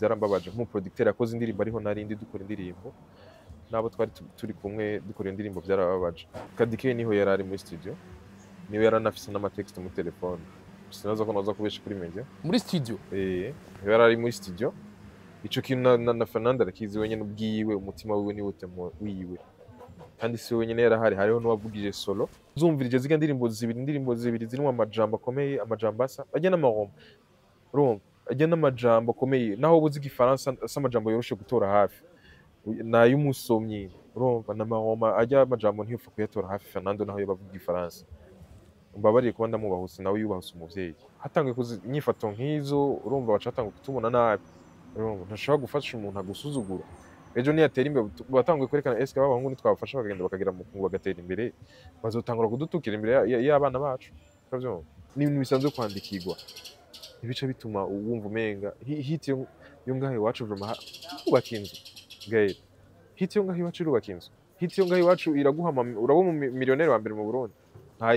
byarambabaje nk'umuproducteur yakoze indirimbo ariho narindi dukora indirimbo nabo twari turi kumwe dukora indirimbo byarababaje. Kadike niho yarari muri studio, niwe yaranafise n'amatext mu telefone, sinaza ko naza kubesha kuri media muri studio. Yarari muri studio. Ico kintu na Fernando arakizi wenyene ubwiwe, umutima wiwe ni wote wiwe, kandi si wenyene yarahari, hariho n'uwavugije solo. Uzumvirije ziga indirimbo zibiri zirimo amajambo akomeye, amajambo asa agenda amahoma, urumva agenda amajambo akomeye, naho ubuzi igifaransa amajambo yoroshe gutora hafi nayo umusomyi, urumva n'amahoma ajya amajambo ntiyopfa kuyatora hafi. Fernando naho yabavuga igifaransa, mbabariye kuba ndamubahuse nawe yubahuse umuvyeyi. Hatangiye kuzi inyifato nk'izo, urumva bacatanga kutumuna nabi, urumva ntashobora gufasha umuntu agusuzugura. Ejo niyatera imbere batanguye kwerekana eske babahungu nitwabafasha bakagenda bakagera mu kungu bagatera imbere, bazotangura kudutukira imbere y'abana bacu. Kavyo ni ibintu bisanzwe kwandikirwa, ibice bituma wumva umenga hit yo ngahe iwacu vrema ubaka inzu gaye, hit yo ngahe iwacu irubaka inzu, hit yo ngahe iwacu iraguhama, urabo mu miliyoneri wa mbere mu Burundi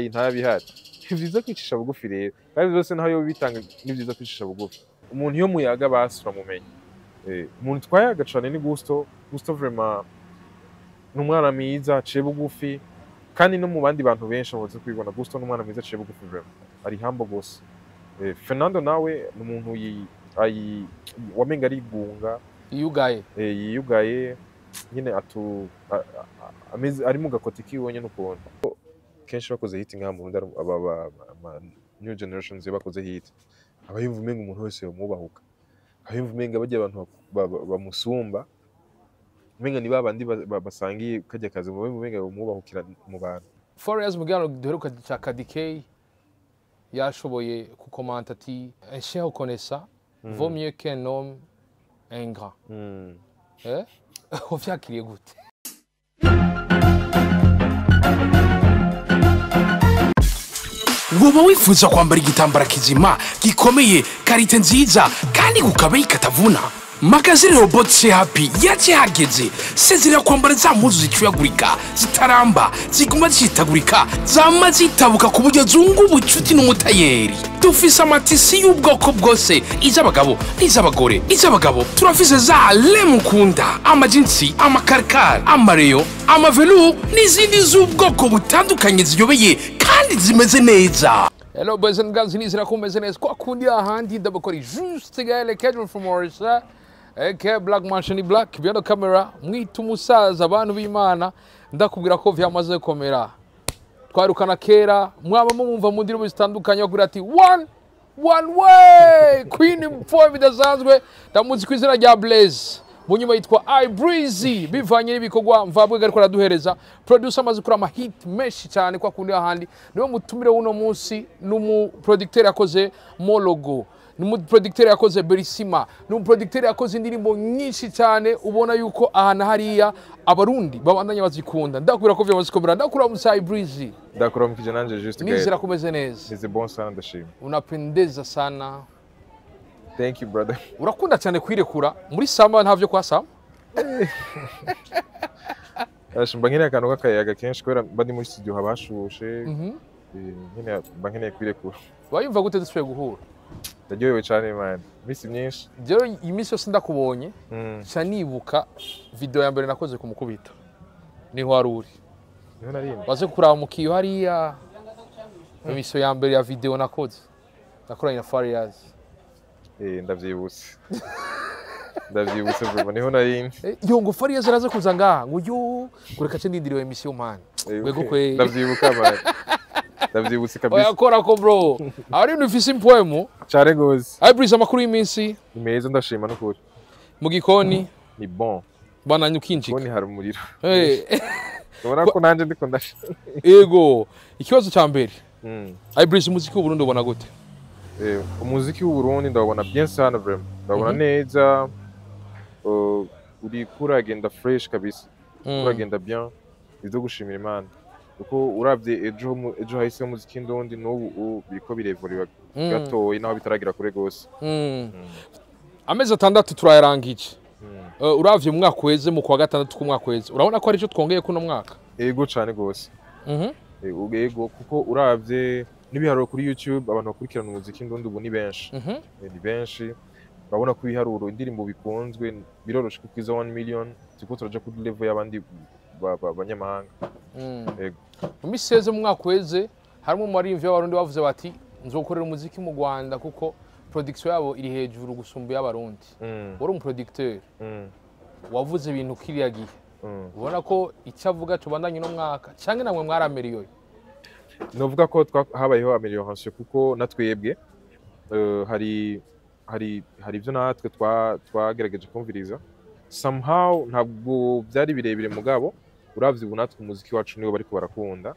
nta bihari. Ivyiza kwicisha bugufi rero, kandi byose naho yo bitanga ni byiza kwicisha bugufi. Umuntu yo muyaga basura mumenye, umuntu twayaga cane ni Gusto vrema n'umwana mwiza aciye bugufi, kandi no mu bandi bantu benshi bavuze kwibona Gusto n'umwana mwiza aciye bugufi vrema ari hambo gose. Fernando nawe n'umuntu wamenga ari gunga yiyugaye nyine ari mu gakoti kiwe nyine ukuntu kenshi bakoze hit nka mu ndaro aba new generations bakoze hit abayumva umenga umuntu wese yomubahuka, abayumva umenga bajya abantu bamusumba, umenga ni babandi basangiye kajya kazi mu umenga yomubahukira mu bantu. 4 years mugano duheruka cha Kadike yashoboye kukomanta ati cher connaissa vaut mieux qu'un homme ingrat. Uvyakiriye gute? Woba wifuza kwambara igitambara kizima gikomeye karite nziza kandi kukabeyi katavuna? Magazine Robot Happy yacihageze, sezira kwambara za mpuzu zicuyagurika, zitaramba, ziguma zitagurika, zama zitabuka ku buryo zungu ubucuti n'umutayeri. Dufise amatisi y'ubwoko bwose, iz'abagabo n'iz'abagore. Iz'abagabo turafise za lemukunda, amajinsi, amakarkar, amareyo, amavelu n'izindi z'ubwoko butandukanye ziyobeye kandi zimeze neza. Hello boys and girls, nizera kumeze neza kwa kundi ahandi ndabakora juste gale Kedron from Morisa. Black Mansion Black behind the camera, mwita umusaza abantu b'Imana, ndakubwira ko vyamaze komera. Twarukana kera mwaba mumva mu ndirimbo zitandukanye bagira ati one way Queen for bidazanzwe ndamuzi kwizera rya Blaze munyuma yitwa BREEZY bivanye n'ibikogwa mvabwe ariko araduhereza producer amaze kuri ama hit menshi cyane kwa kundi ahandi niwe mutumire uno munsi n'umu producteur yakoze Mologo, n'umu producteur yakoze BELLISSIMA, n'umu producteur yakoze indirimbo nyinshi cyane ubona yuko ahana hariya abarundi babandanya bazikunda. Ndakubwira ko vyamaze komera, ndakura musayi BREEZY. Ndakura mukije nanje juste gaye. Nizera kumeze neza. Nize bon sana ndashima. Unapendeza sana. Thank you brother. Urakunda cyane kwirekura muri samba ntavyo kwa samba? Ashimba nkene akantu kakayaga kenshi kwera bandi muri studio habashushe. Nkene bankeneye kwirekura. Wayumva gute dusubiye guhura? Ndajyoyewe cyane man. Misi myinshi. Jero imisi yose ndakubonye. Cha nibuka video ya mbere nakoze ku mukubito. Niho waruri. Niho narimba. Baze kuraba mukiyo hariya. Imisi ya mbere ya video nakoze. Nakoranye na Farias. Ndavyibutse. Ndavyibutse bro, niho narimba. Yo ngo Farias araza kuza ngaha ngo yo kureka cyo ndindiriwe emission man. Wego kwe. Ndavyibuka man. Ndavyibutse kabisa. Oyakora ko bro. Ari nufise impoemo. Cyane gose. BREEZY amakuru y'iminsi. Imeza ndashima no kuri. Mu gikoni ni bon. Bana nyukinjika. Gikoni hari umuriro. Ubona ko nanje ndiko ndasha. Yego. Ikibazo cya mbere. BREEZY umuziki w'u Burundi ubona gute? Umuziki w'u Burundi ndabona bien sana vraiment. Ndabona neza. Uri kuragenda fresh kabisa. Kuragenda bien. Izo gushimira Imana. Uko uravye ejo hahise umuziki ndundi n'ubu biriko birevura gatoyi naho bitaragira kure gose. Amezi 6 turayarangije. Uravye mu mwaka weze mu kwa gatandatu ku mwaka weze. Urabona ko ari cyo twongeye kuno mwaka? Ego cyane gose. Ego kuko uravye n'ibiharuro kuri YouTube abantu bakurikirana umuziki ndundi ubu ni benshi. Ni benshi. urabona ko ibiharuro indirimbo bikunzwe biroroshe kukwiza 1 million turiko turaja kuri level y'abandi banyamahanga. Yego. Mu miseze mu mwaka weze harimo umuririmbyi w'abarundi bavuze bati nzokorera umuziki mu Rwanda kuko production yabo iri hejuru gusumba y'abarundi. Wari umuproducteur. Wavuze ibintu kiriya gihe. Ubona ko icyavuga tubandanye no mwaka cyangwa namwe mwarameriyoye. Novuga ko habayeho amelioration kuko natwebwe hari ibyo natwe twagerageje kumviriza somehow ntabwo byari birebire mugabo uravye ubu natwe umuziki wacu niwo bariko barakunda.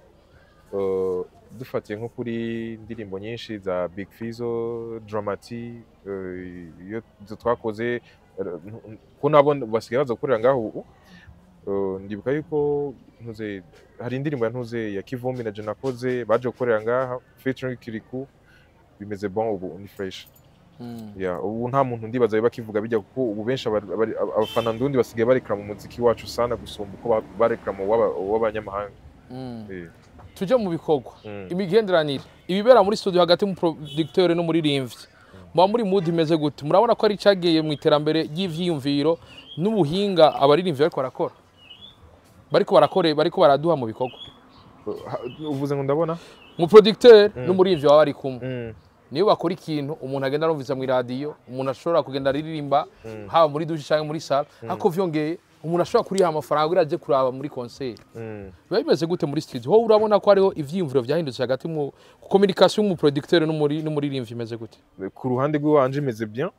Dufatiye nko kuri indirimbo nyinshi za Big Fizzo, Dramati, iyo twakoze ko nabo basigaye baza gukorera ngaho ubu. Ndibuka yuko ntuze hari indirimbo yantuze ya Kivumbi na Jenakoze baje gukorera ngaha featuring Kiriku bimeze bon ubu ni fresh. Ubu nta muntu ndibaza bakivuga bijya kuko ubu benshi abafana ndundi basigaye barekera mu muziki wacu sana gusumba uko barekera mu w'abanyamahanga. Tuje mu bikorwa imigenderanire ibibera muri studio hagati mu producteur no muri rimvyi muba muri mood imeze gute? Murabona ko ari cyagiye mu iterambere ry'ivyiyumviro n'ubuhinga abaririmvyi bariko baraduha mu bikorwa. Uvuze ngo ndabona mu producteur n'umurimvyi waba ari kumwe niyo bakora ikintu umuntu agenda arumviza mu radio umuntu ashobora kugenda aririmba haba muri douche cyangwa muri salle hako vyongeye umuntu ashobora kuriha amafaranga iraje kuraba muri concert. Biba bimeze gute muri studio? Ho urabona ko hariho ivyiyumviro vyahindutse hagati mu communication mu producteur n'umuririmvyi imeze gute? Ku ruhande rw'iwanje imeze bien.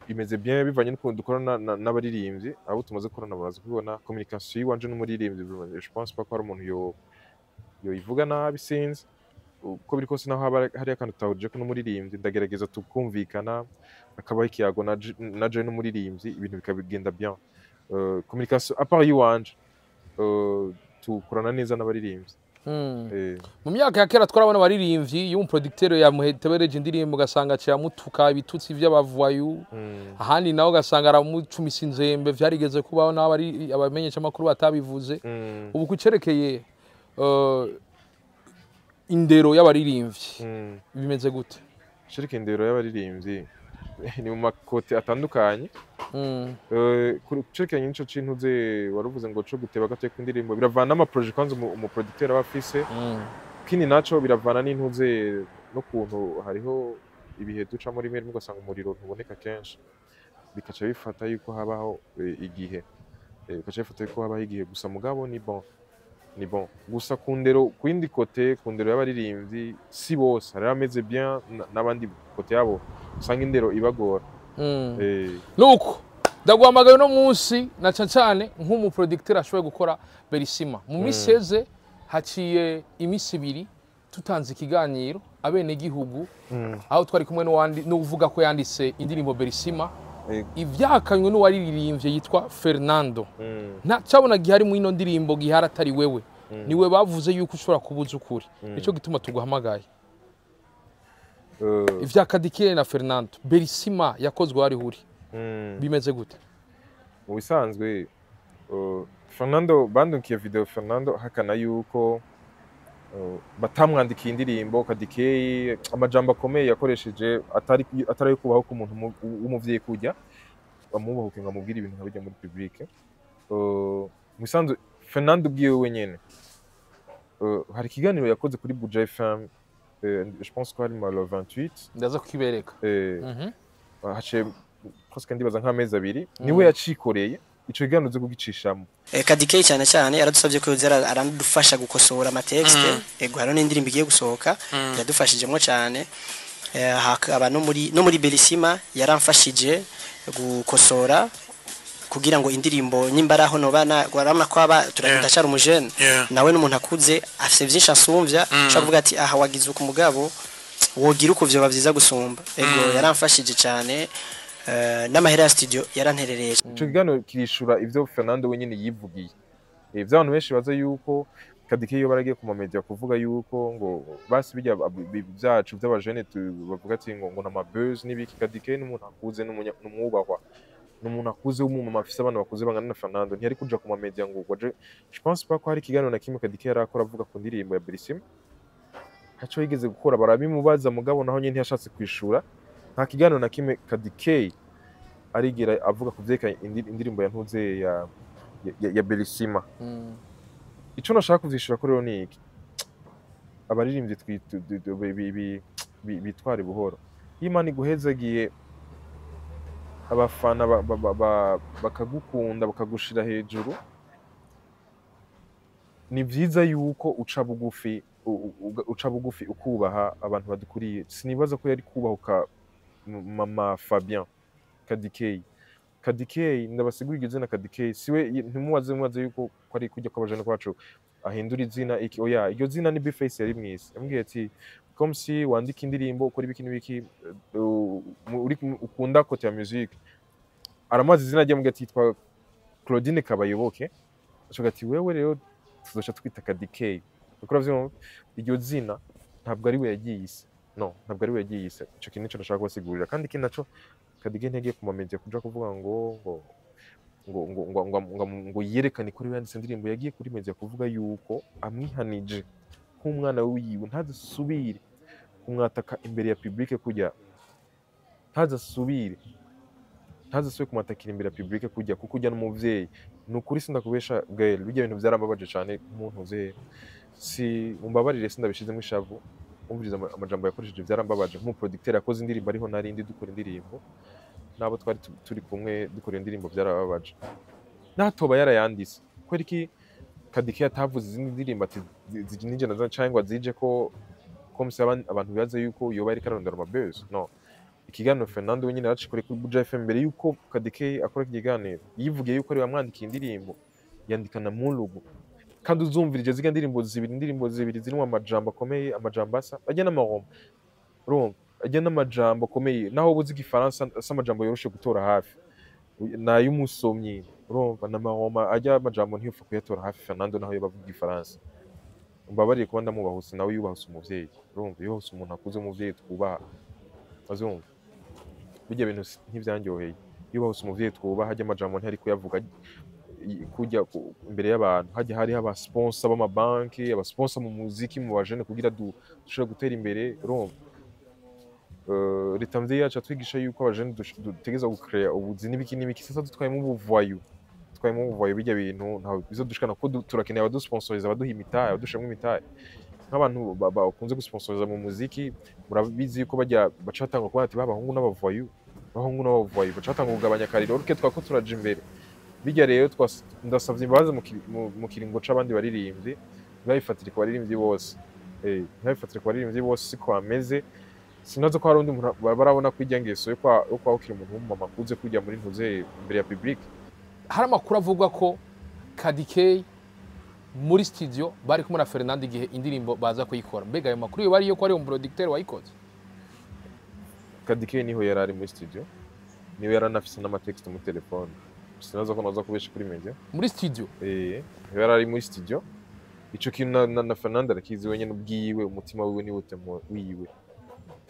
Imeze bien bivanye n'ukuntu dukorana n'abaririmbyi abo tumaze korana baraza kubona communication yiwanje n'umuririmbyi. Je pense pas ko hari umuntu yo ivuga nabi sinzi uko biri kose naho hari akantu tahuje ko n'umuririmbyi ndagerageza tukumvikana akabaho ikiyago na je n'umuririmbyi ibintu bikabigenda bien. Communication à part yiwanje tukorana neza n'abaririmbyi. Mu myaka ya kera twarabona abaririmbyi iyo umuproducteur yamuhetebereje indirimbo ugasanga cyamutuka ibitutsi vy'abavayu ahandi naho ugasanga aramucumisa inzembe vyarigeze kubaho n'abari abamenyesha makuru batabivuze. Ubu kucerekeye indero y'abaririmbyi bimeze gute? Cerekeye indero y'abaririmbyi ni mu makote atandukanye. Cerekeye nico kintu waruvuze ngo cyo guteba gatoye ku indirimbo biravana n'amaproje kwanza umuproducteur aba afise. Kini naco biravana n'intuze no kuntu hariho ibihe duca muri mwe ugasanga umuriro ntuboneka kenshi bikaca bifata yuko habaho igihe gusa mugabo ni bon gusa kundero kwindi kote kundero y'abaririmbyi si bose hari ameze bien n'abandi kote yabo usanga indero ibagora. Nuko ndaguhamagaye no munsi na cyane nk'umuproducteur ashoboye gukora BELLISSIMA mu miseze haciye imisi 2 tutanze ikiganiro abene gihugu aho twari kumwe n'uvuga ko yanditse indirimbo BELLISSIMA ivyakanywe n'uwaririmbye yitwa Fernando. Nta cyabona gihari mu ino ndirimbo gihara atari wewe niwe bavuze yuko ushobora kubuza ukuri nico gituma tuguhamagaye. Ivyakadikire na Fernando BELLISSIMA yakozwe ari huri bimeze gute? Mu bisanzwe Fernando bandunkiye video Fernando hakana yuko batamwandikiye indirimbo kadikeye amajambo akomeye yakoresheje atari yo kubaho ku muntu w'umuvyeyi kujya bamubahuke ngamubwira ibintu nkabijya muri public. Mu bisanzwe Fernando ubwiwe wenyene hari ikiganiro yakoze kuri Dj FM. Je pense ko ari le 28 ndaza kukibereka. Hace presque ndibaza nk'amezi 2 niwe yacikoreye ico kiganiro zo kugicishamo. Kadikeye cyane yaradusabye ko arandufasha gukosora amatexte ego hano n'indirimbo igiye gusohoka yadufashijemo cyane. Hakaba no muri BELLISSIMA yaramfashije gukosora kugira ngo indirimbo nyimbaraho no bana gwarama ko aba turagenda umujene nawe n'umuntu akuze afise byinshi asumvya cyo kuvuga ati aha wagize uko mugabo wogira uko vyo bavyiza gusumba. Ego yaramfashije cyane n'amahera ya studio yaranterereje. Ico kiganiro kirishura ivyo Fernando wenyine yivugiye. Abantu benshi baza yuko Kadike iyo baragiye ku media kuvuga yuko ngo basi bijya byacu by'abajene bavuga ati ngo na mabuzz nibiki. Kadike n'umuntu akuze n'umwubahwa n'umuntu akuze w'umumama afise abana bakuze bangana na Fernando ntiyari kuja ku media ngo waje. Je pense pas ko hari ikiganiro na kimwe Kadike yarakora avuga ku ndirimbo ya BELLISSIMA haco yigeze gukora barabimubaza mugabo naho nyine ntiyashatse kwishura nta kiganiro na kimwe Kadikei arigera avuga ku vyerekanye indirimbo ya ntuze ya Bellissima. Ico nashaka kuzishura ko rero ni iki, abaririmbyi bitware buhoro, iyo Imana iguhezagiye abafana bakagukunda bakagushira hejuru, ni vyiza yuko uca bugufi ukubaha abantu badukuriye. Sinibaza ko yari kubahuka mama Fabien Kadikei ndabasigura iryo zina Kadikei siwe, ntimubaze yuko ari kujya kw'abajana kwacu ahindura izina iki, oya iryo zina ni Bface yari mwise, yambwiye ati comme si wandika indirimbo ukora ibiki n'ibiki ukunda kote ya musique, aramaze izina rye mbwiye ati yitwa Claudine Kabayoboke, avuga ati wewe rero tuzoca twita Kadikei, kuko ravyo iryo zina ntabwo ari we yagiyise, no ntabwo ari we yagiyise. Ico kintu nico nashaka kubasigurira, kandi ikindi naco Kadikei ntiyagiye ku mamedia kuja kuvuga ngo yerekane ko yanditse indirimbo, yagiye kuri media kuvuga yuko amwihanije nk'umwana wiwe ntazasubire kumwataka imbere ya public, kujya ntazasubire kumwatakira imbere ya public kujya kuko ujya n'umuvyeyi. Ni ukuri sindakubesha Gael, bijya bintu byarambabaje cyane nk'umuntu uze, si mumbabarire sindabishizemo ishavu, umviriza amajambo yakoresheje byarambabaje nk'umuproducteur yakoze indirimbo ariho narindi dukora indirimbo, nabo twari turi kumwe dukora indirimbo byarababaje. Natoba yarayanditse kweri ki Kadikei atavuze izindi ndirimbo ati nije nazo cyangwa zije ko komse abantu bibaze yuko yoba ari karondera amabuzz, no. Ikiganiro Fernando wenyine yaracikore kuri Dj FM mbere yuko Kadikei akora ikiganiro, yivugiye yuko ari wamwandikiye indirimbo, yandikana mu logo, kandi uzumvirije ziga indirimbo zibiri zirimo amajambo akomeye, amajambo asa ajya n'amahoma, urumva ajya n'amajambo akomeye, naho ubuzi igifaransa asa amajambo yoroshe gutora hafi nayo umusomyi, urumva n'amahoma ajya amajambo ntiyopfa kuyatora hafi. Fernando naho yabavuga igifaransa, mbabariye kuba ndamubahuse, nawe yubahuse umuvyeyi, urumva yubahuse umuntu akuze, umuvyeyi twubaha, azumva bijya bintu ntivyanyoheye, yubahuse umuvyeyi twubaha, ajya amajambo ntiyari kuyavuga kujya imbere y'abantu. Hajya hariho abasponsor b'amabanki, abasponsor mu muziki, mu bajene kugira dushobora gutera imbere, urumva leta mvyeyi yacu atwigisha yuko abajene dutegeza gucrea ubuzi n'ibiki. Sasa dutwayemo ubuvoyu bijya bintu ntaho bizodushikana, ko turakeneye abadusponsoriza, abaduha imitahe, abadushamwe imitahe. Nk'abantu bakunze gusponsoriza mu muziki, murabizi yuko bajya bacatanga kubona ati bahungu n'abavoyu bacatanga kugabanya akariro, uruke twako turaje imbere. Bijya rero ndasavye imbabazi mu kiringo c'abandi baririmbyi, ntibabifatire ku baririmbyi bose, siko bameze. Sinazo ko hari undi muntu barabona ko ijya ngeso yo kwakira umuntu w'umumama akuze kujya muri ntuze imbere ya public. Hari amakuru avuga ko Kadikei muri studio bari kumwe na Fernando igihe indirimbo baza kuyikora, mbega ayo makuru yo bari yo ko ari umuproducteur wayikoze? Kadikei niho yarari muri studio, niwe yaranafise n'amatext mu telefone, sinazo ko naza kubesha kuri media muri studio. Yarari muri studio. Ico kintu na Fernando arakizi wenyine ubwiwe, umutima wiwe ni wiwe,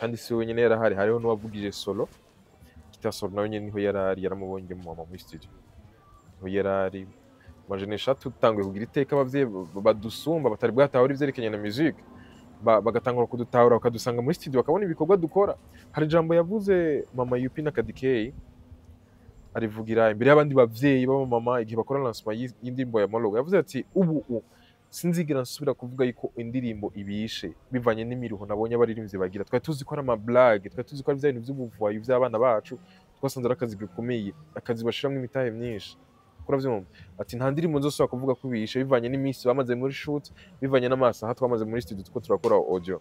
kandi si wenyine yarahari, hariho n'uwavugije solo Solo nawe nyine niho yarari, yaramubonye mu mama muri studio, niho yarari. Majenesha tutanguye kugira iteka abavyeyi badusumba batari bwatahura ivyerekanye na musique, bagatangura kudutahura bakadusanga muri studio bakabona ibikorwa dukora. Hari ijambo yavuze mama Yupi na Kadikei, arivugira imbere y'abandi bavyeyi b'abamama igihe bakora lancement y'indirimbo ya Mologo, yavuze ati ubu sinzigera nsubira kuvuga yuko indirimbo ibishe bivanye n'imiruho nabonye abaririmbyi bagira. Twari tuzi ko ari ama blague, twari tuzi ko ari ibintu by'ubuvuyi by'abana bacu, twasanze ari akazi gakomeye, akazi bashiramwe imitahe myinshi. Kuravyumva ati nta ndirimbo nzosubira kuvuga ko ibishe bivanye n'iminsi bamaze muri shoot, bivanye n'amasaha twamaze muri studio tuko turakora audio.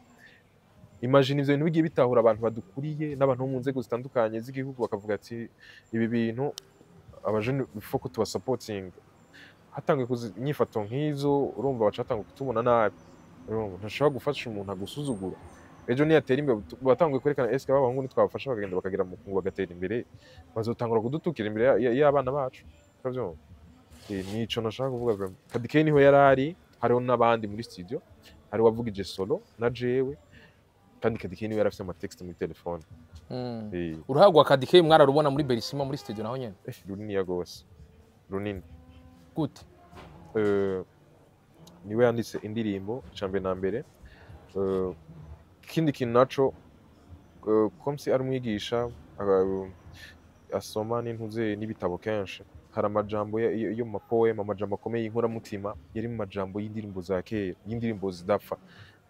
Imagine ivyo bintu bigiye bitahura abantu badukuriye n'abantu bo mu nzego zitandukanye z'igihugu, bakavuga ati ibi bintu abajene bifo ko tuba supporting. Hatangiye kunyifato nk'izo, urumva bacatanga kutubona nabi, urumva ntashobora gufasha umuntu agusuzugura. Ejo niyatera imbere batangiye kwerekana eske abahungu nitwabafasha bakagenda bakagera mu kungu bagatera imbere, bazotangura kudutukira imbere y'abana bacu. Uravyumva? Nico nashaka kuvuga vraiment. Kadikei niho yarari, hariho n'abandi muri studio, hari wavugije solo na jewe, kandi Kadikei niwe yarafise amatext muri telefone. Uruhagwa Kadikei mwararubona muri Bellissima muri studio naho nyene? Runini ya gose, runini. Gute? Niwe yanditse indirimbo icambere na mbere. Ikindi kintu naco comme si ari umwigisha asoma n'intuze n'ibitabo kenshi hari amajambo yo mu mapoema amajambo akomeye y'inkoramutima yari mu majambo y'indirimbo za kera y'indirimbo zidapfa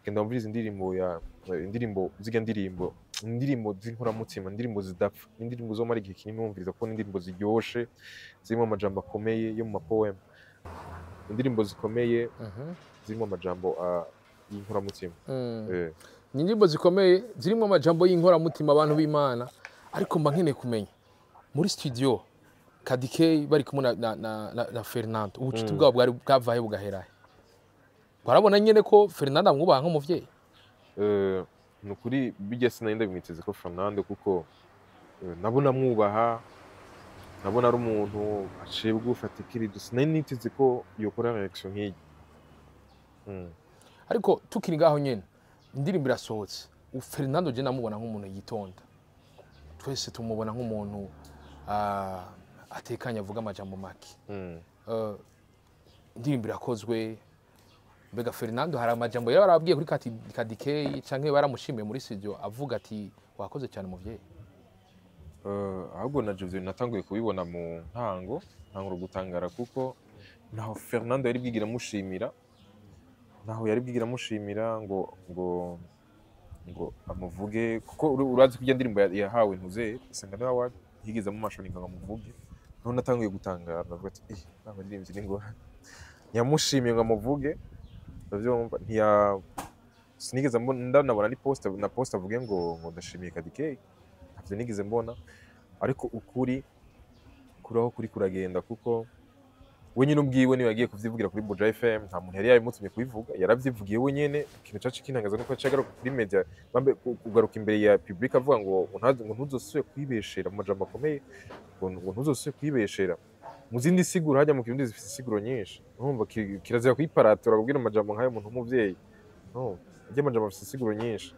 genda wumvirize indirimbo ziga indirimbo z'inkoramutima indirimbo zidapfa indirimbo zo mara igihe kinini wumviriza ko indirimbo ziryoshe zirimo amajambo akomeye yo mu mapoema indirimbo zikomeye zirimo amajambo y'inkoramutima ni indirimbo zikomeye zirimo amajambo y'inkoramutima abantu b'Imana ariko mba nkeneye kumenya muri studio Kadikei bari kumwe na Fernando ubucuti bwabo bwavaye bugaherahe barabona nyene ko Fernando amwubaha nk'umuvyeyi nukuri bijya sinayenda bimwiteze ko Fernando kuko nabona amwubaha nabona ari umuntu aciye bugufi atikirije sinari niteze ko yokora reaction nk'iyi ariko tukiri ngaho nyene indirimbo irasohotse Fernando je namubona nk'umuntu yitonda twese tumubona nk'umuntu atekanye avuga amajambo make indirimbo irakozwe mbega Fernando hari amajambo yari arabwiye kuri Kadikei canke baramushimiye muri studio avuga ati wakoze cyane muvyeyi ahubwo na Jose natanguye kubibona mu ntango gutangara kuko naho Fernando yari bwigira mushimira ngo amuvuge kuko urazi kujya ndirimbo yahawe ntuze senga nawe yigeze mu mashoni ngo amuvuge none natanguye gutangara ndavuga ati naba ndirimbo ni ngo nyamushimiye ngo amuvuge ndavyumva sinigeze ndanabona ni post avuge ngo ndashimiye Kadikei ntabyo nigeze mbona ariko ukuri kuraho kuri kuragenda kuko we nyine ubwiwe niwe yagiye kuvyivugira kuri Buja FM nta muntu yari yabimutumye kubivuga yaravyivugiye we nyene ikintu cacu kintangaza nuko cagaruka kuri media bambe kugaruka imbere ya public avuga ngo ntuzosubire kwibeshera mu majambo akomeye ngo ntuzosubire kwibeshera mu zindi siguro hajya mu kirundi zifite siguro nyinshi urumva kirazira kwiparatura kubwira amajambo nk'ayo umuntu w'umuvyeyi no ajya amajambo afite siguro nyinshi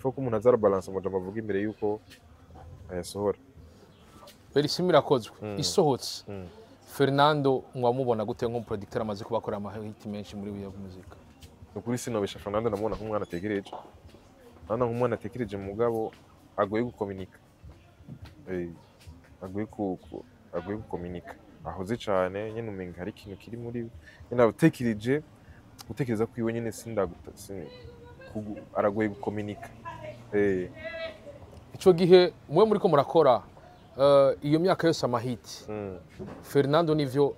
fo ko umuntu azara balance amajambo avuga imbere yuko ayasohora Bellissima irakozwe isohotse Fernando mwamubona gute nk'umuproducteur amaze kubakora amahiti menshi muri wiya muzika ukuri sinobesha Fernando namubona nk'umwana atekereje nana nk'umwana atekereje mugabo agoye gukomunika agoye gukomunika ahoze cyane nyene umenga hari ikintu kiri muri nyene utekereza ko iwe nyene aragoye gukomunika ico gihe mwe muri ko murakora iyo myaka yose amahiti Fernando nivyo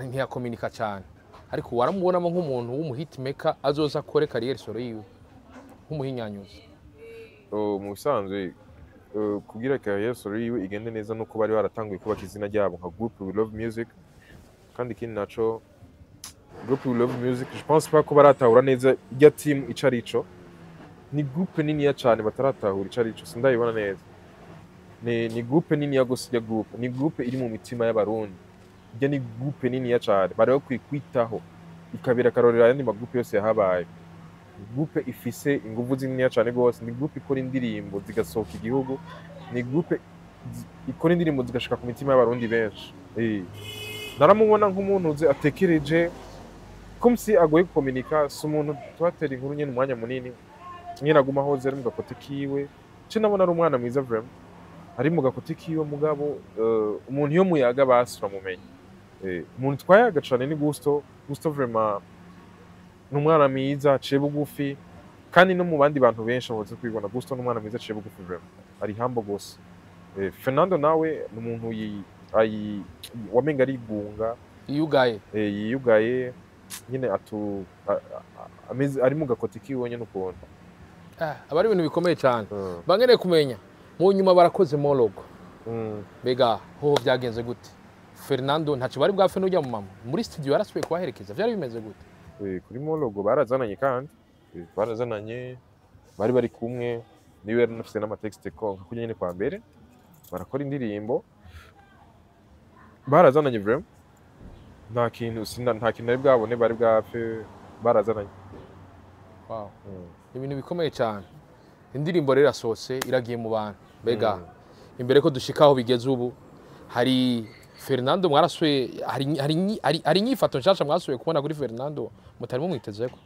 ntiyakomunika cyane ariko waramubonamo nk'umuntu w'umuhitmaker azoza kore career solo yiwe nk'umuhinyanyuzi mu bisanzwe kugira career solo yiwe igende neza nuko bari baratanguye kubaka izina ryabo nka group We Love Music kandi ikindi naco group We Love Music je pense pas ko baratahura neza irya team icarico ni group nini ya cyane bataratahura icarico sindayibona neza ni groupe nini ya gosya group ni groupe iri mu mitima y'abarundi irya ni groupe nini ya cyane bari bakwiye kwitaho ikabira karorera yandi magroupe yose yahabaye groupe ifise inguvu zinini ya cyane gose ni groupe ikora indirimbo zigasohoka igihugu ni groupe ikora indirimbo zigashika ku mitima y'abarundi benshi naramubona nk'umuntu uzi atekereje comme si agoye gukomunika si umuntu twatera inkuru nyene umwanya munini nyene aguma hoze ari mu gakote kiwe ce nabona ari umwana mwiza vraiment ari mu gakote kiwe mugabo umuntu yo muyaga basura mumenye umuntu twayaga cane ni Gusto vraiment n'umwana mwiza aciye bugufi kandi no mu bandi bantu benshi bavuze kwibona Gusto n'umwana mwiza aciye bugufi vraiment ari hambo gose Fernando nawe n'umuntu wamenga ari gunga yiyugaye nyine ari mu gakote kiwe nyene ukuntu aba ari ibintu bikomeye cyane bangeneye kumenya mu nyuma barakoze monologue mbega ho byagenze gute Fernando ntacyo bari bwafe n'ujya mu mama muri studio yarasubiye kubaherekeza byari bimeze gute kuri monologue barazananye kandi bari kumwe niwe nafise n'amatexte konka kujya nyine kwa mbere barakora indirimbo barazananye vraiment nta kintu nari bwabone bari bwafe barazananye wow ibintu bikomeye cyane indirimbo rero asose iragiye mu bantu mbega imbere ko dushikaho bigeze ubu hari Fernando mwarasuye hari nyifato nshasha mwasuye kubona kuri Fernando mutari mumwitezeko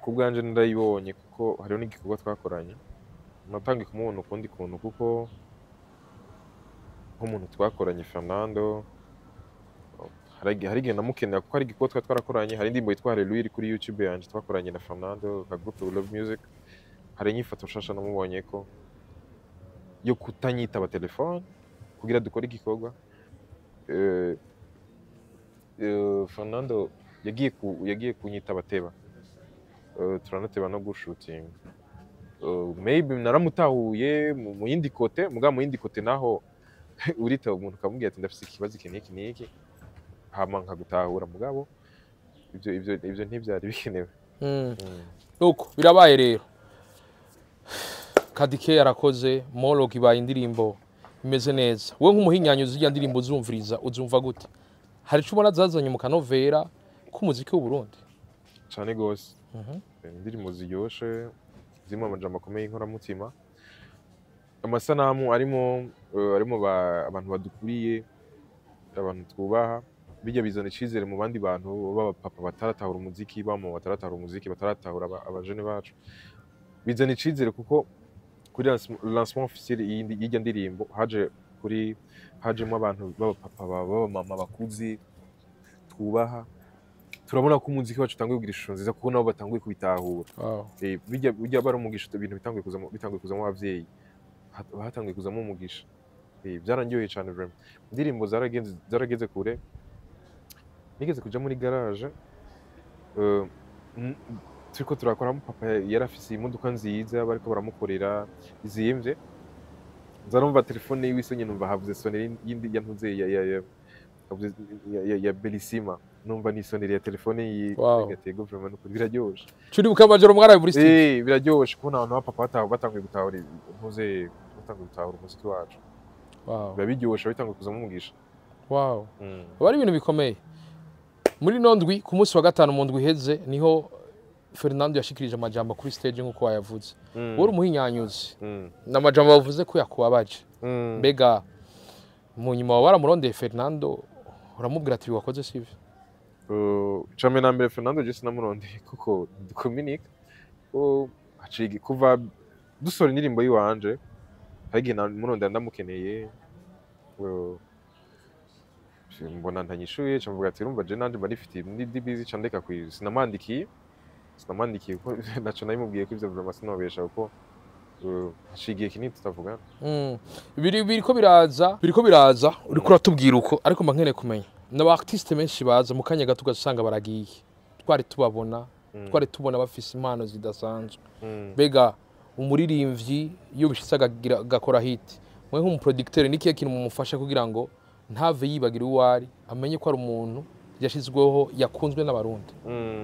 ku bwanje ndayibonye kuko hariho n'igikorwa twakoranye natangiye kumubona ukundi kuntu kuko nk'umuntu twakoranye Fernando hari igihe namukenera kuko hari igikorwa twarakoranye hari indirimbo yitwa Hallelujah iri kuri YouTube yanje twakoranye na Fernando ka group Love Music hari inyifato nshasha namubonye ko yo kutanyitaba telefone kugira dukore igikorwa Fernando yagiye kunyitaba teba turanateba no gushooting maybe naramutahuye mu yindi kote muga mu yindi kote naho urita umuntu kamubwira ati ndafise ikibazo iki niki hama nkagutahura mugabo ivyo ntivyari bikenewe nuko birabaye rero Kadike yarakoze Molo kibaye indirimbo imeze neza we nk'umuhinyanyuzi y'ya ndirimbo uzumviriza uzumva gute hari cyo ubona zazanye mu kanovera k'umuziki w'u Burundi cyane gose indirimbo ziyoshe zimwe amajambo akomeye inkoramutima amasanamu arimo abantu badukuriye abantu twubaha bijya bizana icizere mu bandi bantu b'abapapa bataratahura umuziki bamo bataratahura umuziki bataratahura abajene bacu bizana icizere kuko kuri lancement officiel y'ijya ndirimbo hajemo abantu b'abapapa b'abamama bakuze twubaha turabona ko umuziki wacu utanguye kugira ishusho nziza kuko nabo batanguye kubitahura bijya bari umugisha ibintu bitanguye kuzamo abavyeyi hatanguye kuzamo umugisha byarangiye cyane vraiment indirimbo zarageze kure nigeze kuja muri garage turiko turakoramo papa yarafise imodoka nziza bariko baramukorera izimvye nzarumva telefone yiwe isonye numva havuze soneri yindi yantuze ya BELLISSIMA numva ni soneri ya telefone yigatego vraiment nuko biraryoshe curi bukabajoro mwaraye muri studio biraryoshe kubona abantu bapapa batanguye gutahura impuze batanguye gutahura umuziki wacu biryoshe bitanguye kuzamo umugisha bari ibintu bikomeye muri nondwi ku munsi wa gatanu mu ndwi heze niho Fernando yashikirije amajambo kuri stage nkuko wayavuze wari umuhinyanyuzi n'amajambo bavuze ko yakubabaje mbega mu nyuma waramurondeye Fernando uramubwira ati wakoze sivyo Chame na mbere Fernando je sinamurondeye kuko Dominic acigi kuva dusora indirimbo yiwanje hagiye namurondera ndamukeneye mbona ntanyishuye cyamvuga ati urumva je nanje bari fiti ndi busy candeka kwizi sinamandikiye ko naco nayimubwiye ko ivyo vraiment sinobesha uko hashigiye kinini tutavugana biriko biraza uri kuratubwira uko ariko mba nkeneye kumenya n'aba artiste menshi baza mu kanya gato ugasanga baragiye twari tubona bafise impano zidasanzwe bega umuririmbyi iyo bishitse agakora hit mwe nk'umuproducteur nikiye kintu mumufasha kugira ngo ntave yibagira uwari amenye ko ari umuntu yashizweho yakunzwe n'abarundi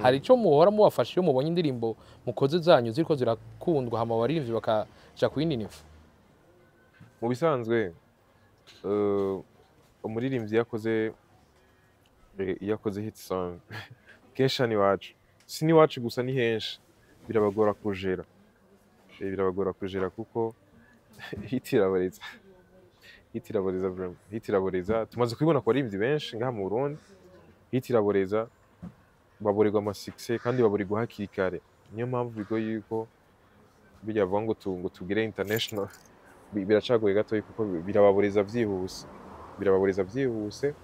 hari ico muhora mubafasha iyo mubonye indirimbo mukoze zanyu ziriko zirakundwa hama abaririmbyi bakaja kuyininifa mu bisanzwe umuririmbyi yakoze hit song kenshi ni wacu si ni wacu gusa ni henshi birabagora kujera kuko hitiraboreza tumaze kubibona ko abaririmbyi benshi ngaha mu Burundi hitiraboreza baborerwa amasikse kandi baborerwa hakiri kare niyo mpamvu bigo yuko bijya vuga ngo tugire international biracagoye gato kuko birababoreza byihuse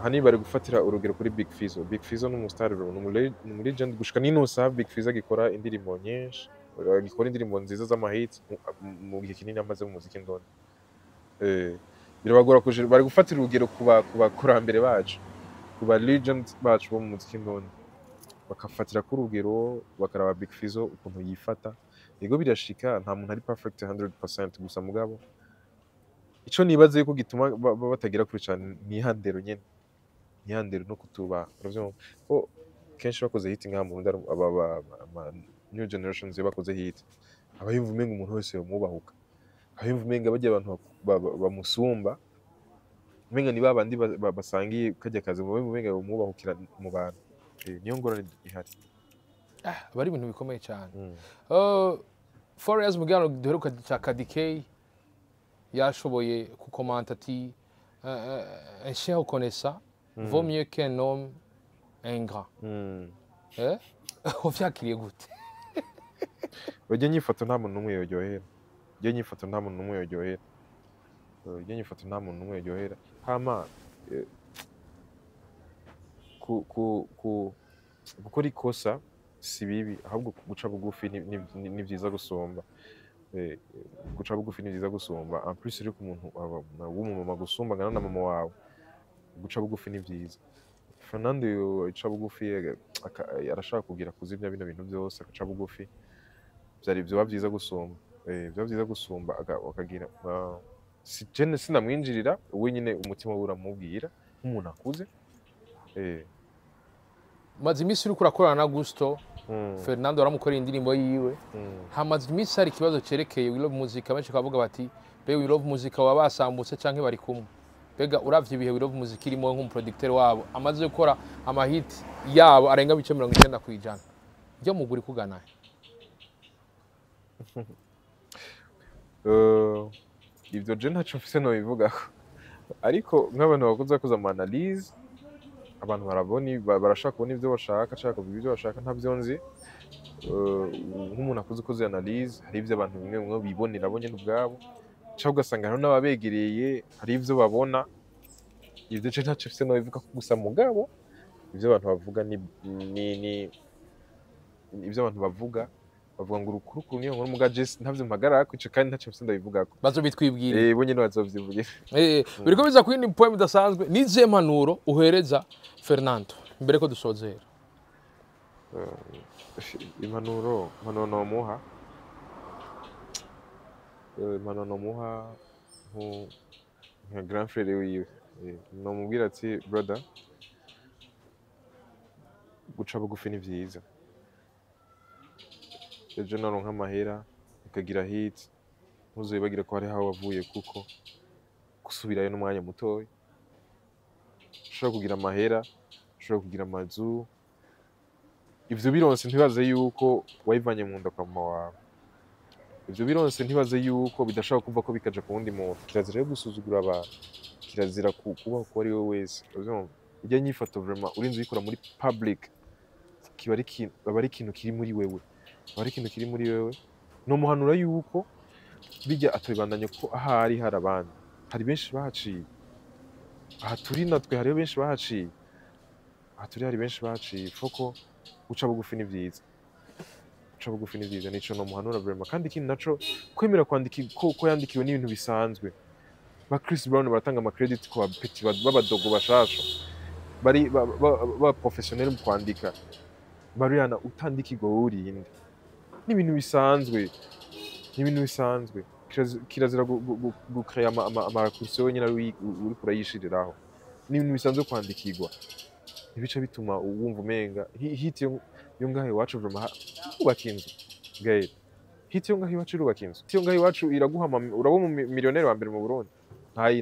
hani bari gufatira urugero kuri Big Fizzo n'umustar ni legend gushika n'inosa Big Fizzo agikora indirimbo nyinshi agikora indirimbo nziza z'amahits mu gihe kinini amaze mu muziki ndone birabagora kujira bari gufatira urugero kuba kurambere bacu kuba legend bacu bo mu muziki ndone bakafatira ku rugero bakaraba Big Fizzo ukuntu yifata yego birashika nta muntu ari perfect 100% gusa mugabo ico nibaze yuko gituma batagira kuri cyane nihandero nyene nihandero no kutuba uravyo ko kenshi bakoze hit ngaha mu ndaro aba new generations bakoze hit abayumva umenga umuntu wese yomubahuka abayumva umenga bajya abantu bamusumba umenga ni babandi basangiye kajya kazi mu umenga yomubahukira mu bantu niyo ngorane ihari bari ibintu bikomeye cyane Forex mugano duheruka cya Kadike yashoboye kukomanta ati un chien reconnaissant vaut mieux qu'un homme ingrat Wavyakiriye gute? Ujye nyifoto nta muntu n'umwe yoryohera. Ujye nyifoto nta muntu n'umwe yoryohera. Ujye nyifoto nta muntu n'umwe yoryohera. Hama gukora ikosa si bibi ahubwo guca bugufi ni byiza gusumba. Guca bugufi ni byiza gusumba. En plus uri ku muntu w'umumama gusumbangana na mama wawe. Guca bugufi ni byiza. Fernando ica bugufi arashaka kugira kuzimya bino bintu byose agaca bugufi. Byari byo byiza gusumba. Byo byiza gusumba akagira jene sinamwinjirira we nyine umutima we uramubwira nk'umuntu akuze. Maze imisi uri kurakorana na Gusto Fernando aramukorera indirimbo yiwe. Hamaze imisi hari ikibazo cerekeye We Love Music abenshi kavuga bati be We Love Music waba basambutse canke bari kumwe. Bega uravye ibihe We Love Music irimo nk'umuproducteur wabo amaze gukora amahit yabo arenga bice 90%. Byo muguri kugana. Ibyo je ntaco mfise no bivugaho. Ariko nk'abantu bakuze kuza ama analyse abantu barashaka kubona ibyo bashaka ashaka kuvuga ibyo bashaka ntabyo nzi. Nk'umuntu akuze ukoze analyse hari ibyo abantu bimwe bibonera abonye n'ubwabo cyangwa ugasanga hano n'ababegereye hari ibyo babona. Ibyo je ntaco mfise no bivuga gusa mugabo ibyo abantu bavuga ni ibyo abantu bavuga ngo urukuru niyo nkuru muga Jess ntavyo mpagarara kwice kandi ntaco mfise ndabivugako. Bazo bitwibwira. Bo nyine bazovyivugira. Biriko biza kwindi poem idasanzwe nize manuro uhereza Fernando mbere ko dusozera. Impanuro nomuha nka grand frère wiwe. Nomubwira ati brother guca bugufi ni vyiza. Ejo naronka amahera ukagira hit ntuzoyibagira ko hari hawe wavuye kuko gusubirayo n'umwanya mutoya. Ushobora kugira amahera ushobora kugira amazu ivyo bironse ntibaze yuko wayivanye mu nda kwa mama wawe. Ivyo bironse ntibaze yuko bidashobora kuva ko bikaja ku wundi muntu. Kirazira yo gusuzugura abantu, kirazira kuba ko ari we wese. Ujya nyifoto vraiment urinze uyikora muri public kiba ari ikintu kiri muri wewe. Ari ikintu kiri muri wewe no muhanura yuko bijya atobandanye ko ahari hari abandi. Hari benshi bahaciye. Aha turi natwe hari benshi bahaciye. Aha turi hari benshi bahaciye. Foko guca bugufi ni vyiza. Guca bugufi ni vyiza nico no muhanura vraiment kandi ikindi naco kwemera kwandika ko yandikiwe n'ibintu bisanzwe. Ba Chris Brown baratanga ama credit ko petit babadogo bashasha. Bari ba professionnel mu kwandika. Mariana utandikirwa urinde. Ni ibintu bisanzwe. Kirazira gucrea ama raccourci nyine uri kurayishiriraho. Ni ibintu bisanzwe kwandikirwa. Ibice bituma wumva umenga hit yo ngahe iwacu vraiment ubaka inzu. Gaye. Hit yo ngahe iwacu urubaka inzu. Hit yo ngahe iwacu iraguha urabo mu millionaire wa mbere mu Burundi.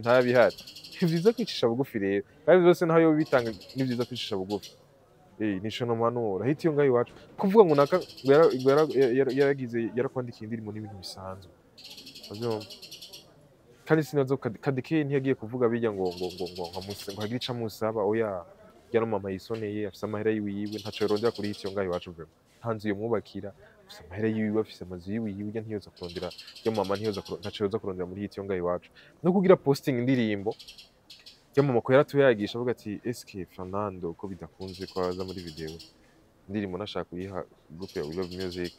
Nta bihari. Byiza kwicisha bugufi rero. Kandi byose naho yo bitanga ni byiza kwicisha bugufi. Nico no manura hit yo ngahe iwacu kuvuga ngo naka yarakwandikiye indirimbo n'ibintu bisanzwe. Kandi sinazo kadike ntiyagiye kuvuga bijya ngo hagira ica musaba oya yano mama yisoneye afise amahera yiwe ntaco yorondera kuri hit yo ngahe iwacu vraiment. Hanze yo mwubakira afise amahera yiwe afise amazu yiwe ntiyoza kurondera yo mama ntaco yoza kurondera muri hit yo ngahe iwacu. No kugira posting indirimbo mama ko yaratuyagisha avuga ati eske Fernando ko bidakunze ko aza muri video indirimbo nashaka kuyiha group ya We Love Music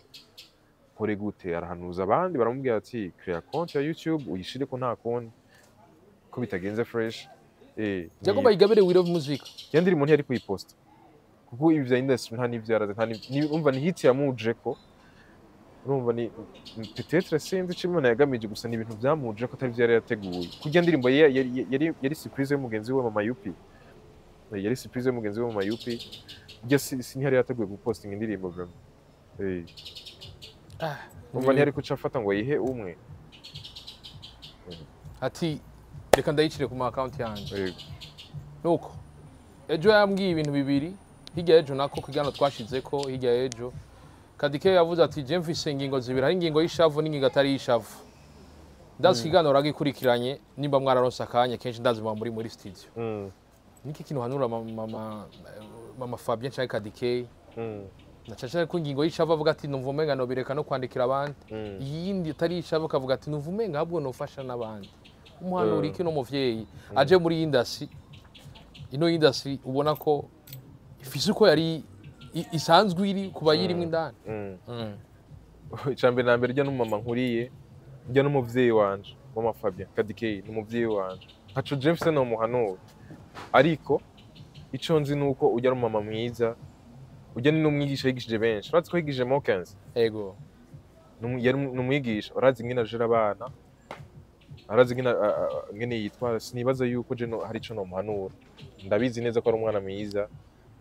kore gute arahanuza abandi baramubwira ati create account ya YouTube uyishire ko nta konti ko bitagenze fresh. Yagomba yigabire We Love Music ya ndirimbo ntiyari kuyiposta kuko ibi bya industry nta nivyaraze umva ni hit yamuje ko urumva ni peut-être sinzi cimwe yagamije gusa ni ibintu byamuje ko atari byari yateguye kujya ndirimbo yari surprise y'umugenzi we mama Yupi. Yari surprise y'umugenzi we mama Yupi bya sinihari yateguye guposting indirimbo vraiment. Umva ntiyari kuca afata ngo yihe umwe ati reka ndayicire ku account yanjye. Nuko ejo yambwiye ibintu bibiri hirya ejo nako kigano twashizeko hirya ejo Kadike yavuze ati je mfise ingingo zibiri hari ingingo y'ishavu n'ingingo atari y'ishavu. Ndazi kigano ragikurikiranye nimba mwararonse akanya kenshi ndazi muri studio. Niki kintu hanura mama Fabien cyangwa Kadike nacaca ko ingingo y'ishava avuga ati numva umenga no bireka no kwandikira abandi iyindi atari ishava akavuga ati numva umenga ahubwo nofasha n'abandi umuhanura iki no muvyeyi aje muri industry ino industry ubona ko ifise uko yari isanzwe iri kuba yirimo indani icambere na mbere rya n'umama nkuriye rya n'umuvyeyi wanje mama Fabien Kadikei n'umuvyeyi wanje ntaco James no muhanura ariko ico nzi nuko ujya ari umama mwiza ujya ni n'umwigisha yigishije benshi urazi ko yigishije Mokenzi ego yari n'umwigisha urazi ngina jera abana arazi ngene yitwara sinibaza yuko je no hari ico no muhanura ndabizi neza ko ari umwana mwiza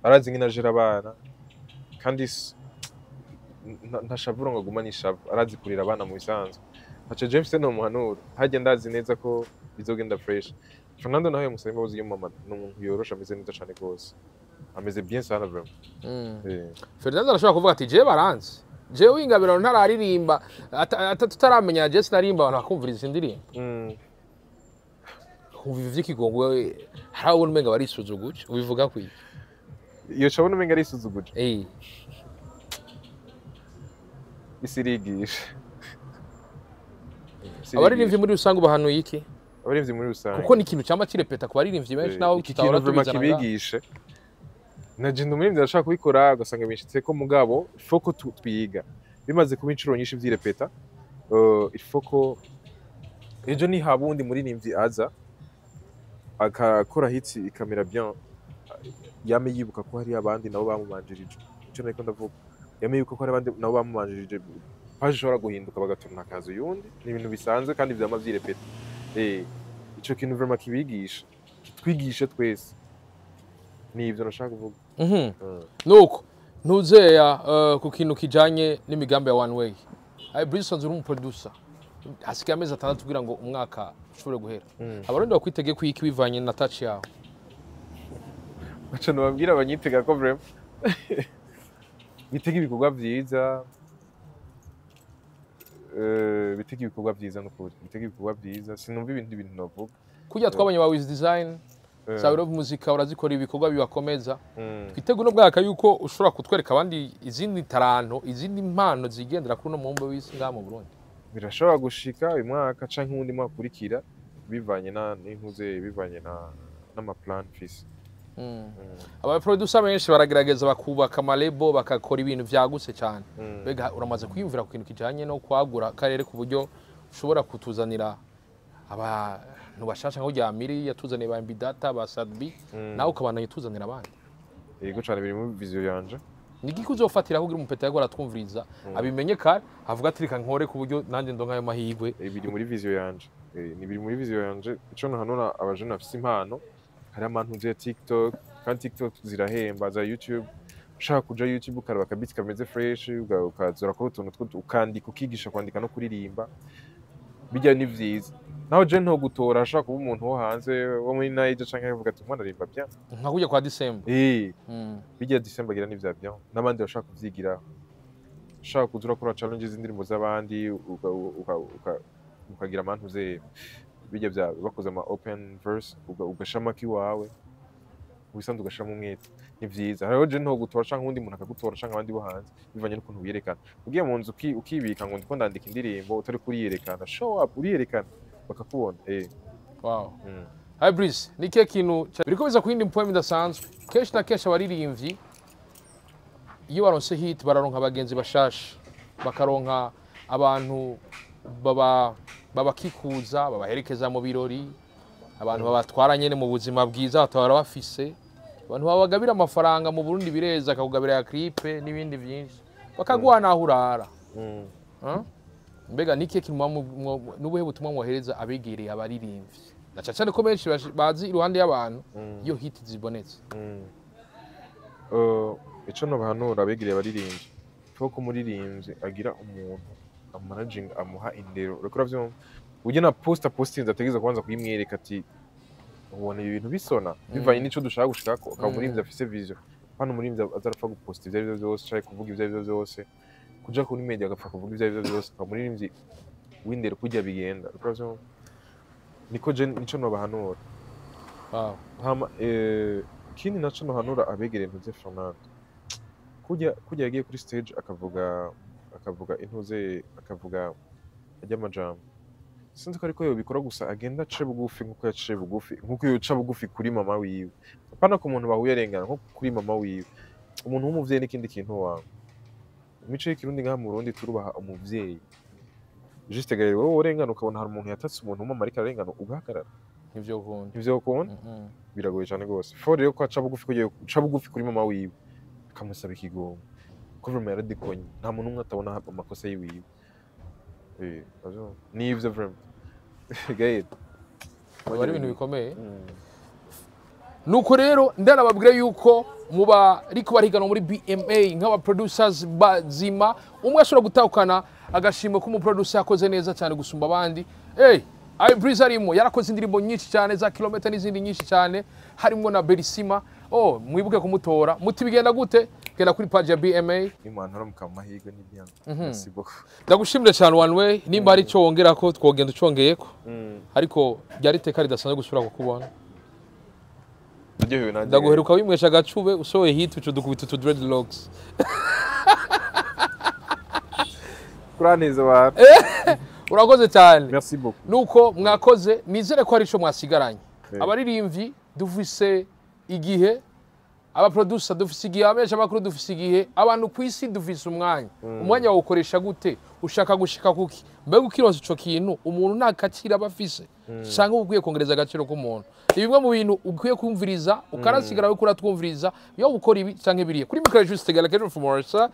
arazi ngina jera abana kandi ntashavura ngo aguma nishavu arazi kurira abana mu bisanzwe ntaco James no muhanura hajya ndazi neza ko bizogenda fresh Fernando nawe musaba imbabazi y'umama n'umuntu yorosha ameze neza cane gose ameze bien sana vraiment Fernando arashobora kuvuga ati je baranze je wingabiro ntararirimba tutaramenya je sinarimba abantu bakumviriza indirimbo kumva ivyo kigongo hari abona umenga barisuzuguje ubivuga kwiki iyo cabona umenga arisuzuguje isirigisha abaririmbyi muri rusange bahanuye iki abaririmbyi muri rusange kuko ni ikintu cyama kirepeta ku baririmbyi benshi naho kitahora tubizana kibigishe na je ndumwe ndashaka kubikora ugasanga bishitse ko mugabo ifoko twiga bimaze kuba incuro nyinshi vyirepeta ifoko ejo ni habundi muririmbyi aza akakora hits ikamera bien yame yibuka ko hari abandi nabo bamubanjirije ico nako ndavuga yame yuko ko hari abandi nabo bamubanjirije paje ishobora guhinduka bagatumna akazi yundi ni ibintu bisanzwe kandi vyama vyirepeta ico kintu vraiment kibigisha kitwigishe twese nivyo nashaka kuvuga nuko ntuzeya ku kintu kijanye n'imigambi ya one way BREEZY uri umuproducer hasigaye amezi 6 kugira ngo umwaka ushobore guhera abarundi bakwitege ku iki bivanye na touch yawe baca nababwira abanyitega ko vraiment bitega ibikorwa vyiza bitega ibikorwa vyiza n'ukuri bitega ibikorwa vyiza sinumva ibintu navuga kujya twabanye ba Wiz Design Sabiro muzika urazikora ibikorwa bibakomeza twitege no bwaka yuko ushobora kutwereka abandi izindi taranto izindi impano zigendera kuri no mumbe w'isi nga mu Burundi birashobora gushika uyu mwaka canke undi mwaka kurikira bivanye n'intuze bivanye n'ama plan fisi aba producer benshi baragerageza bakubaka amalebo bakakora ibintu vyagutse cyane bega uramaze kwiyumvira ku kintu kijanye no kwagura karere ku buryo ushobora kutuzanira abantu bashasha nko Jamiri yatuzaniye ba Mbidata ba Sadbi nawe ukabana yituzanira abandi yego cyane biri mu vision yanje niki kuzofatira kugira umupeta yagora twumviriza abimenye kare avuga ati reka nkore ku buryo nanje ndonka ayo mahigwe biri muri vision yanje ni biri muri vision yanje ico hano abajene afise impano hari amantu ya TikTok kandi TikTok zirahemba za YouTube ushaka kuja YouTube ukaraba akabiti kameze fresh ukazora ko utuntu ukandika ukigisha kwandika no kuririmba bijya ni vyiza naho je nto gutora ashaka kuba umuntu wo hanze wo muri Niger canke avuga ati mwana rimba bien nka kujya kwa December bijya December gira ni vya bien nabandi bashaka kuvyigira ushaka kuzura kora challenges indirimbo z'abandi ukagira amantu ze bijya bya bakoze ama open verse ugashama kiwawe ubisanzwe ugashama umwete ni vyiza hariho je nto gutora canke undi muntu akagutora canke abandi bo hanze bivanye n'ukuntu wiyerekana ugiye mu nzu ukibika ngo ndiko ndandika indirimbo utari kuriyerekana show up uriyerekana bakakubona wow BREEZY ni kihe kintu biriko biza ku yindi point idasanzwe kenshi na kenshi abaririmbyi iyo baronse hit bararonka abagenzi bashasha bakaronka abantu babakikuza babaherekeza mu birori abantu babatwara nyene mu buzima bwiza batabara bafise abantu babagabira amafaranga mu Burundi bireza akakugabira ya clipe n'ibindi byinshi bakaguha naho urara mbega niki kintu n'ubuhe butumwa mwohereza abegereye abaririmbyi nacacane ko benshi bazi iruhande y'abantu iyo hit zibonetse ico no bahanura abegereye abaririmbyi ko kumuririmbyi agira umuntu managing amuha indero rekora vyumva uje na postinze ategeza kubanza kuyimwereka ati ubona ibintu bisona bivanye n'ico dushaka gushikako akamuririmbyi afise vision hano umuririmbyi azarapfa guposta ivyo byose cyane kuvuga ivyo byose kuja kuri media agapfa kuvuga ivyo byose akamuririmbyi windero kujya bigenda rekora vyumva niko je nico no bahanura hama kindi naco no hanura abegereye Dj FERNANDO kujya yagiye kuri stage akavuga intuze akavuga ajyamajambo sinzi ko ariko yobikora gusa agenda ace bugufi nkuko yaciye bugufi nkuko yoca bugufi kuri mama wiwe apana ku muntu bahuye arengana nko kuri mama wiwe umuntu w'umuvyeyi n'ikindi kintu wawe imico y'ikirundi ngaha mu Burundi turubaha umuvyeyi juste gare wowe urengana ukabona hari umuntu yatatse umuntu w'umama ariko arengana ugahagarara ivyo ukunda biragoye cyane gose fo rero ko aca bugufi kugiye uca bugufi kuri mama wiwe akamusaba ikigongo ko vraiment yaradikonye nta muntu umwe atabona amakosa yiwiwe nivyo vraiment gaye bari ibintu bikomeye nuko rero ndanababwira yuko muba ariko bariganwa muri BMA nk'aba producers bazima umwe ashobora gutahukana agashimo ko umuproducer yakoze neza cyane gusumba abandi BREEZY arimo yarakoze indirimbo nyinshi cyane za kilometer n'izindi nyinshi cyane harimo na BELLISSIMA mwibuke kumutora muti bigenda gute genda kuri page ya BMA imana aramuka mahirwe n'ibyango merci beaucoup ndagushimira cyane one way nimba ari cyo wongera ko twogenda ucongeyeko ariko byari teka ridasanzwe gusura kukubona ndaguheruka wimwesha agacube usohoye hit ucu dukubita utu dreadlocks kuraneza wa urakoze cyane merci beaucoup nuko mwakoze nizere ko ari cyo mwasigaranye abaririmbyi dufise igihe aba producer dufise igihe abesha makuru dufise igihe abantu ku isi dufise umwanya wawukoresha gute ushaka gushika kuki mbega ukironse ico kintu umuntu ntakakira bafise cyangwa ukwiye kongereza agaciro k'umuntu ibimwe mu bintu ukwiye kumviriza ukarasigara uko uratwumviriza yo gukora ibi canke biriye kuri micro juste gacerere from Morisa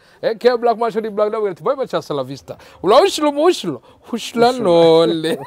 Black Machine Black Double bye bye cha la vista ula ushilo mushilo nole